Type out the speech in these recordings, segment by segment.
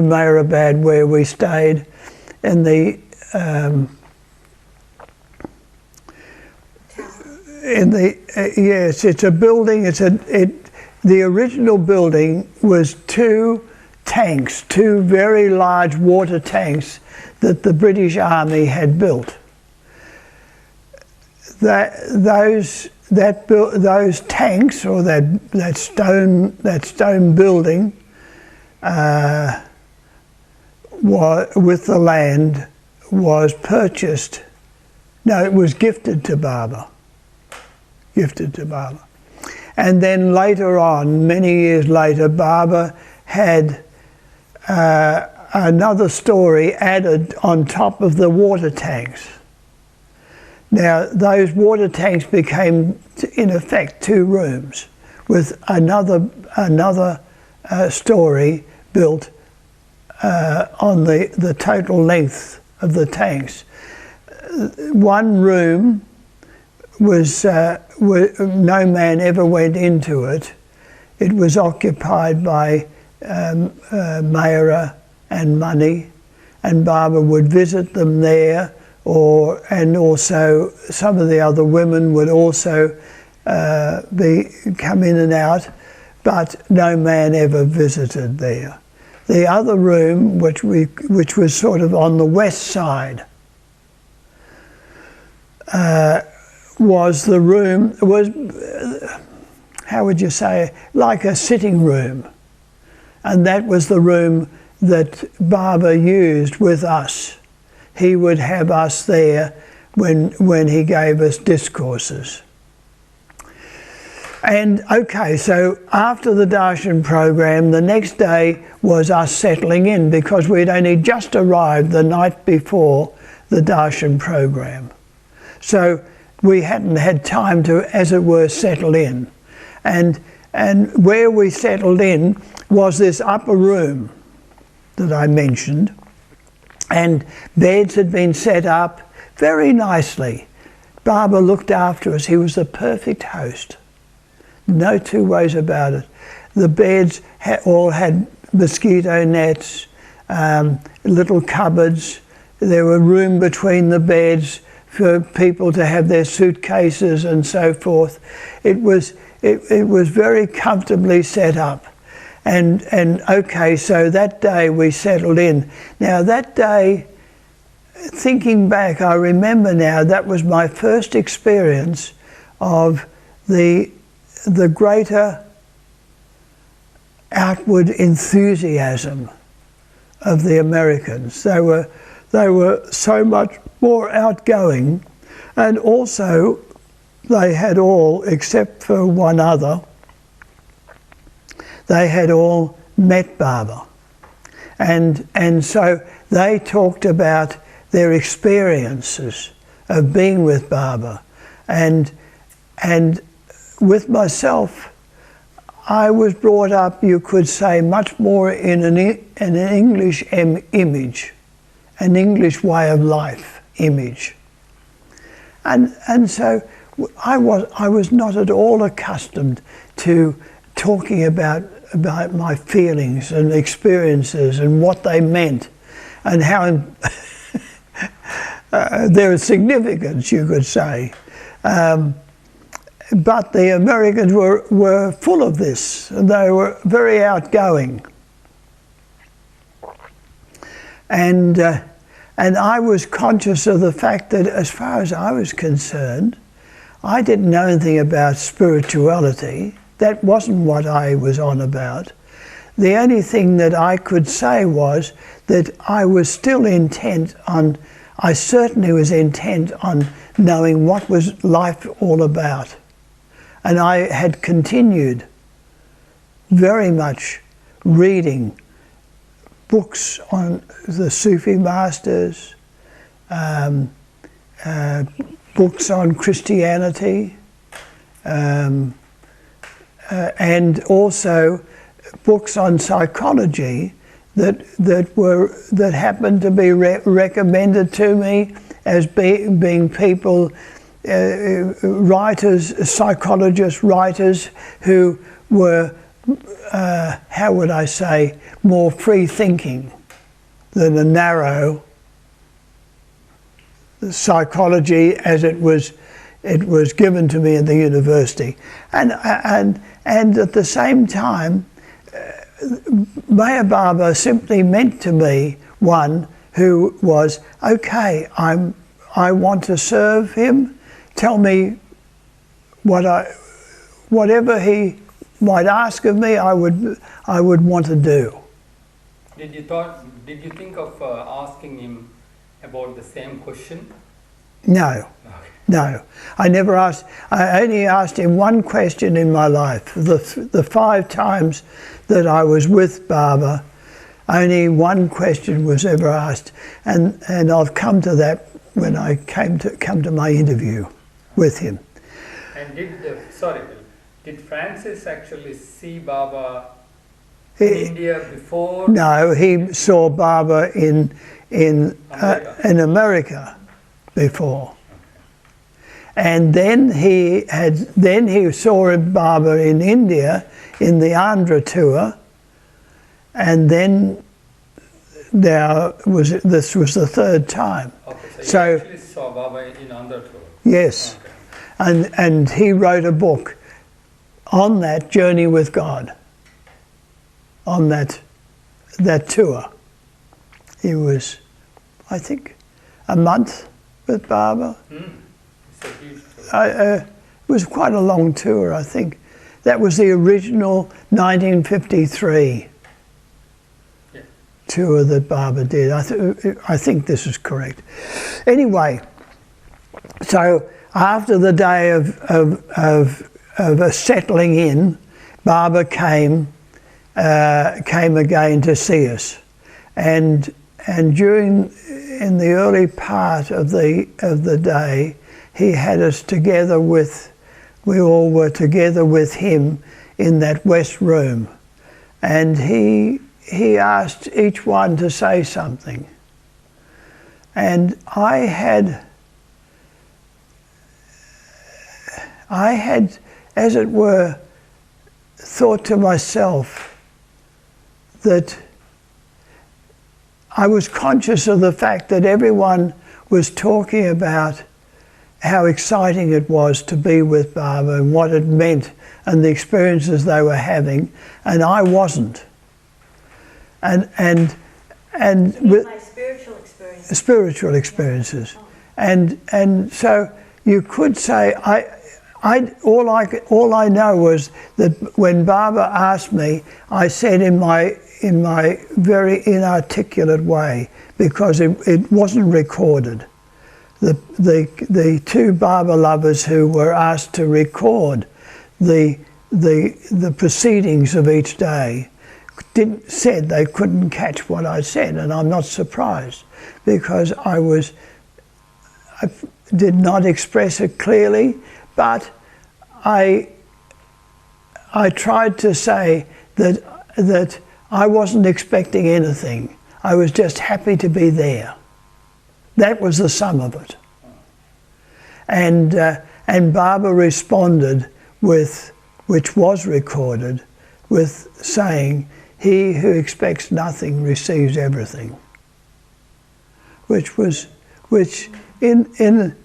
Mehrabad, where we stayed, in the yes, it's a building. The original building was two tanks, two very large water tanks that the British Army had built. Those tanks, or that stone building, with the land, was purchased. No, it was gifted to Baba. Gifted to Baba. And then later on, many years later, Baba had another story added on top of the water tanks. Now, those water tanks became, in effect, 2 rooms with another story built on the total length of the tanks. One room was, no man ever went into it. It was occupied by Mayra and Money, and Baba would visit them there, and also some of the other women would also come in and out, but no man ever visited there. The other room, which was sort of on the west side, was the room, how would you say, like a sitting room. And that was the room that Baba used with us. He would have us there when he gave us discourses. And okay, so after the darshan program, the next day was us settling in, because we'd only just arrived the night before the darshan program. So we hadn't had time to, as it were, settle in. And where we settled in was this upper room that I mentioned, and beds had been set up very nicely. Baba looked after us. He was the perfect host. No two ways about it. The beds all had mosquito nets, little cupboards. There were room between the beds for people to have their suitcases and so forth. It was very comfortably set up. And okay, so that day we settled in. Now that day, thinking back, I remember now that was my first experience of the greater outward enthusiasm of the Americans. They were so much more outgoing, and also they had all, except for one other, they had all met Baba. And so they talked about their experiences of being with Baba. And with myself, I was brought up, you could say, much more in an English image, an English way of life image. And so I was not at all accustomed to talking about my feelings and experiences and what they meant and how their significance, you could say. But the Americans were full of this, and they were very outgoing. And I was conscious of the fact that, as far as I was concerned, I didn't know anything about spirituality. That wasn't what I was on about. The only thing that I could say was that I was still intent on, I certainly was intent on knowing what was life all about. And I had continued very much reading books on the Sufi masters, books on Christianity, and also books on psychology that happened to be recommended to me as being people, writers, psychologists, writers who were how would I say, more free thinking than a narrow psychology as it was given to me at the university. And at the same time, Meher Baba simply meant to me one who was, okay, I want to serve him, tell me whatever he might ask of me, I would want to do. Did you think of asking him about the same question? No. Okay. No, I never asked. I only asked him one question in my life. The 5 times that I was with Baba, only one question was ever asked, and I've come to that when I come to my interview with him. And did Francis actually see Baba in India before? No, he saw Baba in America before. And then he saw Baba in India in the Andhra tour, and then this was the 3rd time. Okay, so you actually saw Baba in Andhra tour? Yes, okay. And he wrote a book on that journey with God, on that tour. He was, I think, a month with Baba. It's a huge tour. It was quite a long tour, I think. That was the original 1953 tour that Baba did. I think this is correct. Anyway, so after the day of settling in, Baba came again to see us, and in the early part of the day, he had us together we all were together with him in that west room, and he asked each one to say something, and I had, as it were, thought to myself that I was conscious of the fact that everyone was talking about how exciting it was to be with Baba and what it meant and the experiences they were having, and I wasn't. And with my spiritual experiences. Spiritual experiences, and so you could say all I know was that when Baba asked me, I said in my very inarticulate way, because it wasn't recorded. The 2 Baba lovers who were asked to record the proceedings of each day said they couldn't catch what I said, and I'm not surprised, because I did not express it clearly, but I tried to say that I wasn't expecting anything. I was just happy to be there. That was the sum of it. And Baba responded with, which was recorded, with saying, "He who expects nothing receives everything," which in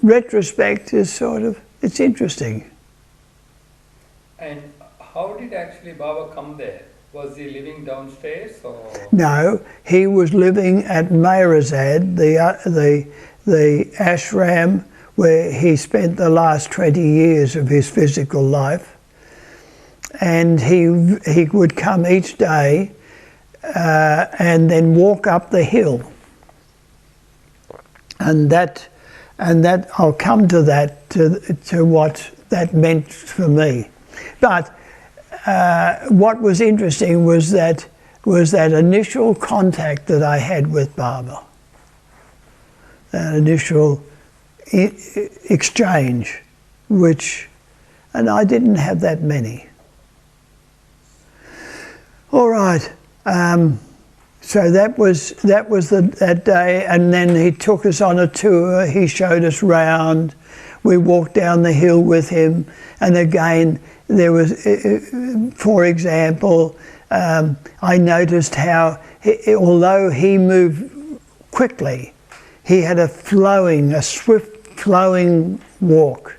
retrospect is sort of, it's interesting. And how did actually Baba come there? Was he living downstairs, or? No, he was living at Mehrazad, the ashram where he spent the last 20 years of his physical life, and he would come each day and then walk up the hill, and that I'll come to that, to what that meant for me. But what was interesting was that initial contact that I had with Baba, that initial exchange, and I didn't have that many. All right, so that was that day, and then he took us on a tour. He showed us round. We walked down the hill with him, and again, there was, for example, I noticed how, although he moved quickly, he had a swift flowing walk,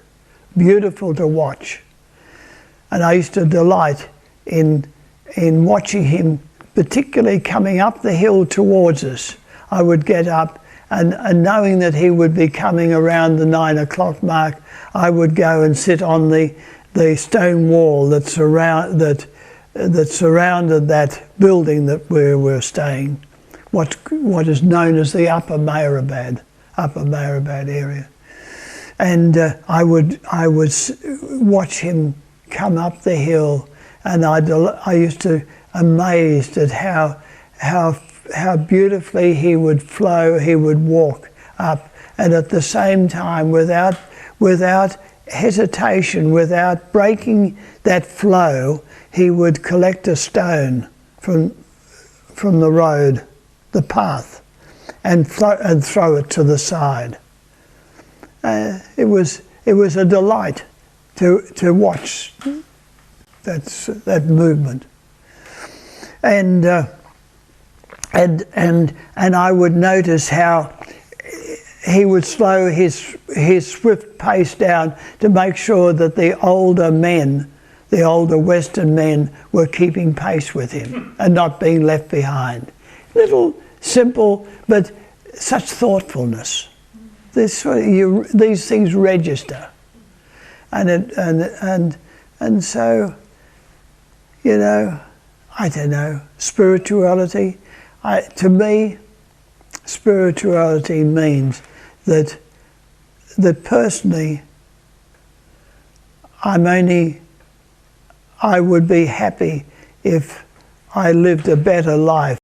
beautiful to watch. And I used to delight in watching him, particularly coming up the hill towards us. I would get up, and knowing that he would be coming around the 9 o'clock mark, I would go and sit on the stone wall that surrounded that building that we were staying, what is known as the Upper Marybad area. And I would watch him come up the hill, and I used to amazed at how beautifully he would flow, he would walk up, and at the same time, without hesitation, without breaking that flow, he would collect a stone from the road, the path, and throw it to the side. It was a delight to watch that movement, and I would notice how he would slow his swift pace down to make sure that the older Western men were keeping pace with him and not being left behind. Little simple, but such thoughtfulness. These things register, and so, you know, I don't know, spirituality. To me, spirituality means that personally, I would be happy if I lived a better life